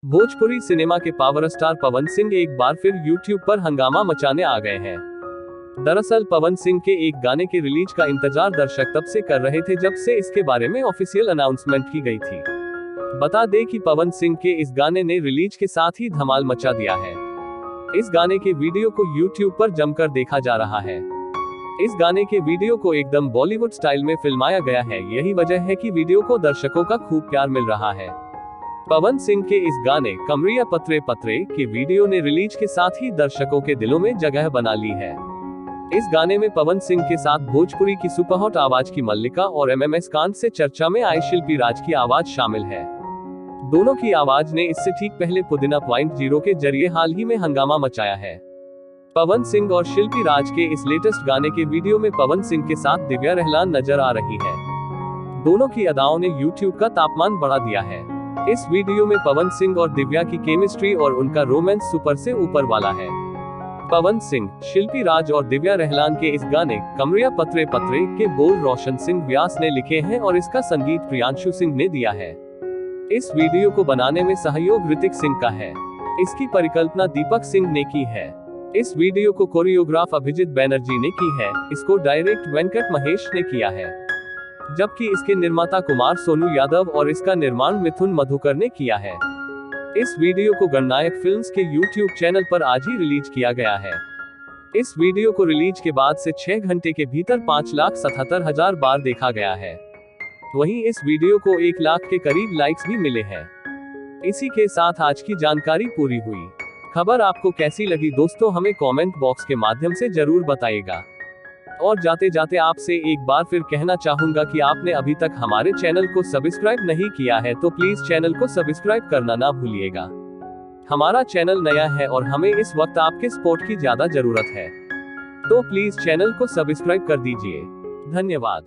Bhojpuri cinema के power star Pawan Singh एक बार फिर YouTube पर हंगामा मचाने आ गए हैं। दरअसल पवन सिंह के एक गाने के रिलीज का इंतजार दर्शक तब से कर रहे थे जब से इसके बारे में ऑफिशियल अनाउंसमेंट की गई थी। बता दें कि पवन सिंह के इस गाने ने रिलीज के साथ ही धमाल मचा दिया है। इस गाने के वीडियो को YouTube पर जमकर देखा जा रहा है। इस गाने के वीडियो को एकदम बॉलीवुड स्टाइल में फिल्माया गया है। यही वजह है कि वीडियो को दर्शकों का खूब प्यार मिल रहा है। पवन सिंह के इस गाने कमरिया पत्रे पत्रे के वीडियो ने रिलीज के साथ ही दर्शकों के दिलों में जगह बना ली है। इस गाने में पवन सिंह के साथ भोजपुरी की सुपरहॉट आवाज की मल्लिका और MMS कांत से चर्चा में आए शिल्पी राज की आवाज शामिल है। दोनों की आवाज ने इससे ठीक पहले पुदीना .0 के जरिए हाल ही में हंगामा मचाया है। पवन सिंह और शिल्पी राज के इस लेटेस्ट गाने के वीडियो में पवन सिंह के साथ दिव्या रहलान नजर आ रही है। दोनों की अदाओं ने YouTube का तापमान बढ़ा दिया है। इस वीडियो में पवन सिंह और दिव्या की केमिस्ट्री और उनका रोमांस सुपर से ऊपर वाला है। पवन सिंह, शिल्पी राज और दिव्या रहलान के इस गाने कमरिया पत्रे पत्रे के बोल रोशन सिंह व्यास ने लिखे हैं और इसका संगीत प्रियांशु सिंह ने दिया है। इस वीडियो को बनाने में सहयोग ऋतिक सिंह का है। इसकी परिकल्पना दीपक सिंह ने की है। इस वीडियो को कोरियोग्राफ अभिजीत बैनर्जी ने की है। इसको डायरेक्ट वेंकट महेश ने किया है, जबकि इसके निर्माता कुमार सोनू यादव और इसका निर्माण मिथुन मधुकर ने किया है। इस वीडियो को गणनायक फिल्म्स के YouTube चैनल पर आज ही रिलीज किया गया है। इस वीडियो को रिलीज के बाद से 6 घंटे के भीतर 5,77,000 बार देखा गया है। वहीं इस वीडियो को 1 लाख के करीब लाइक्स भी मिले हैं। इसी के साथ आज की जानकारी पूरी हुई। खबर आपको कैसी लगी दोस्तों, हमें कमेंट बॉक्स के माध्यम से जरूर बताइएगा। और जाते जाते आपसे एक बार फिर कहना चाहूंगा कि आपने अभी तक हमारे चैनल को सब्सक्राइब नहीं किया है तो प्लीज चैनल को सब्सक्राइब करना ना भूलिएगा। हमारा चैनल नया है और हमें इस वक्त आपके सपोर्ट की ज्यादा जरूरत है, तो प्लीज चैनल को सब्सक्राइब कर दीजिए। धन्यवाद।